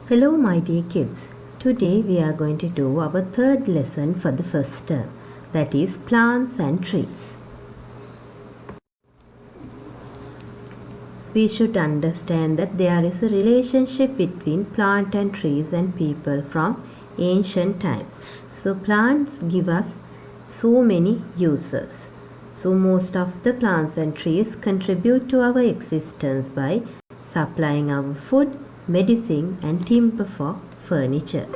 Hello my dear kids. Today we are going to do our third lesson for the first term, that is plants and trees. We should understand that there is a relationship between plant and trees and people from ancient times. So plants give us so many uses. So most of the plants and trees contribute to our existence by supplying our food, medicine and timber for furniture.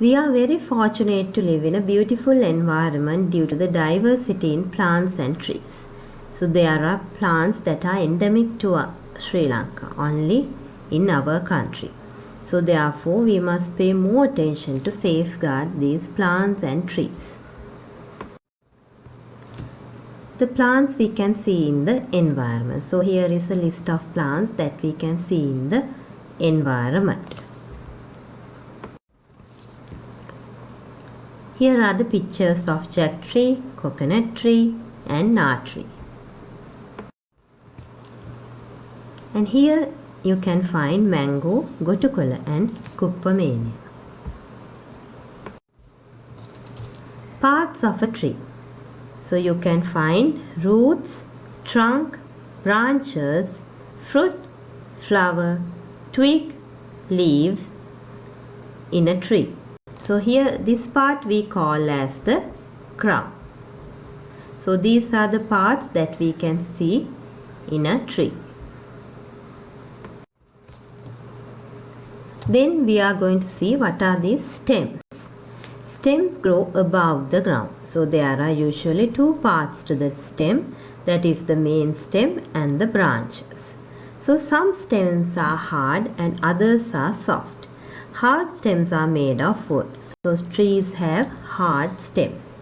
We are very fortunate to live in a beautiful environment due to the diversity in plants and trees. So there are plants that are endemic to Sri Lanka, only in our country. So therefore we must pay more attention to safeguard these plants and trees. The plants we can see in the environment. So here is a list of plants that we can see in the environment. Here are the pictures of jack tree, coconut tree and nar tree. And here you can find mango, gotukola and Cuphomania. Parts of a tree. So you can find roots, trunk, branches, fruit, flower, twig, leaves in a tree. So here this part we call as the crown. So these are the parts that we can see in a tree. Then we are going to see what are these stems. Stems grow above the ground. So there are usually two parts to the stem, that is the main stem and the branches. So some stems are hard and others are soft. Hard stems are made of wood. So trees have hard stems.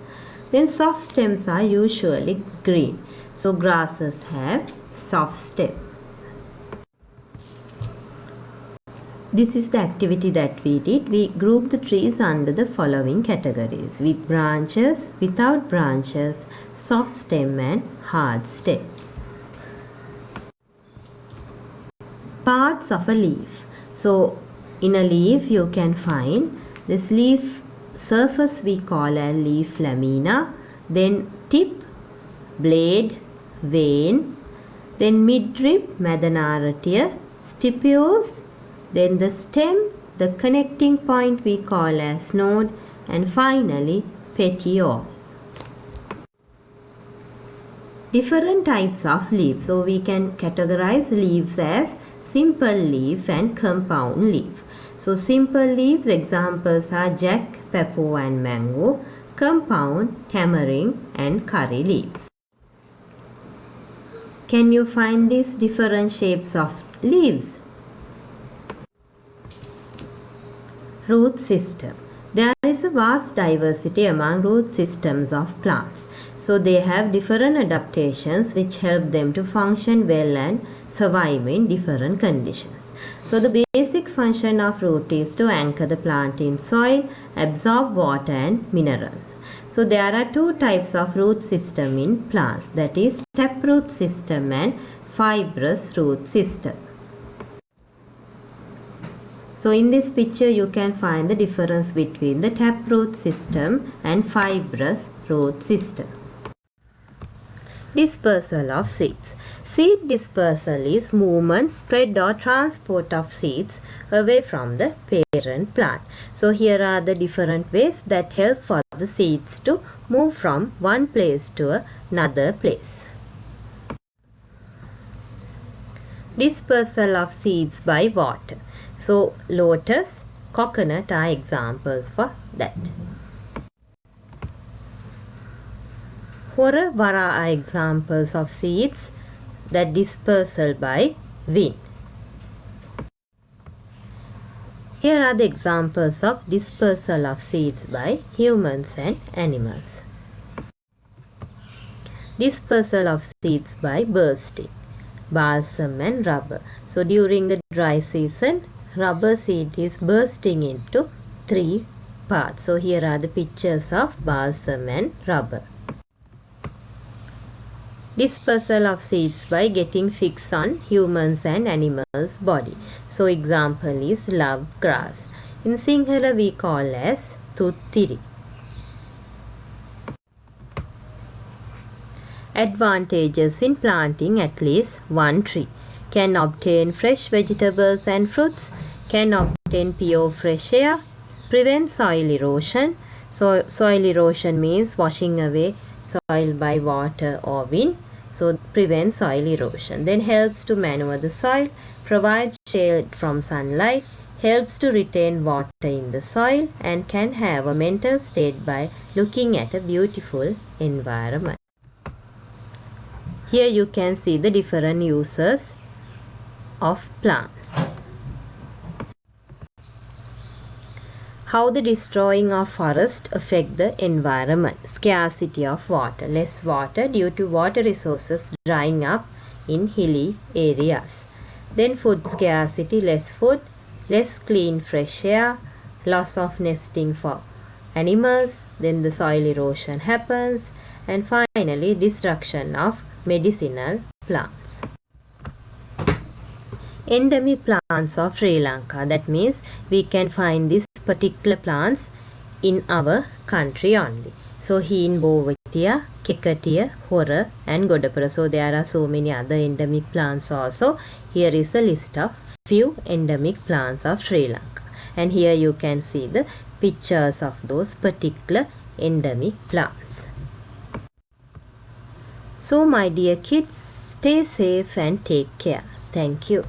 Then soft stems are usually green. So grasses have soft stems. This is the activity that we did. We grouped the trees under the following categories: with branches, without branches, soft stem and hard stem. Parts of a leaf. So in a leaf you can find this leaf surface we call a leaf lamina, then tip, blade, vein, then midrib, medanaratia, stipules, then the stem, the connecting point we call as node, and finally petiole. Different types of leaves. So we can categorize leaves as simple leaf and compound leaf. So simple leaves examples are jack, papaw and mango. Compound, tamarind and curry leaves. Can you find these different shapes of leaves? Root system. There is a vast diversity among root systems of plants. So they have different adaptations which help them to function well and survive in different conditions. So the basic function of root is to anchor the plant in soil, absorb water and minerals. So there are two types of root system in plants, that is taproot system and fibrous root system. So in this picture you can find the difference between the taproot system and fibrous root system. Dispersal of seeds. Seed dispersal is movement, spread or transport of seeds away from the parent plant. So here are the different ways that help for the seeds to move from one place to another place. Dispersal of seeds by water. So lotus, coconut are examples for that. Hora vara are examples of seeds that dispersal by wind. Here are the examples of dispersal of seeds by humans and animals. Dispersal of seeds by bursting, balsam and rubber. So during the dry season, rubber seed is bursting into three parts. So here are the pictures of balsam and rubber. Dispersal of seeds by getting fix on humans and animals' body. So example is love grass. In Sinhala we call as tuttiri. Advantages in planting at least one tree. Can obtain fresh vegetables and fruits. Can obtain pure fresh air. Prevent soil erosion. So soil erosion means washing away soil by water or wind. So prevent soil erosion. Then helps to manure the soil. Provides shade from sunlight. Helps to retain water in the soil and can have a mental state by looking at a beautiful environment. Here you can see the different uses of plants. How the destroying of forest affect the environment. Scarcity of water. Less water due to water resources drying up in hilly areas. Then food scarcity. Less food. Less clean fresh air. Loss of nesting for animals. Then the soil erosion happens. And finally destruction of medicinal plants. Endemic plants of Sri Lanka. That means we can find these particular plants in our country only. So Heen Bovatia, Kekatiya, Hora and Godapara. So there are so many other endemic plants also. Here is a list of few endemic plants of Sri Lanka. And here you can see the pictures of those particular endemic plants. So my dear kids, stay safe and take care. Thank you.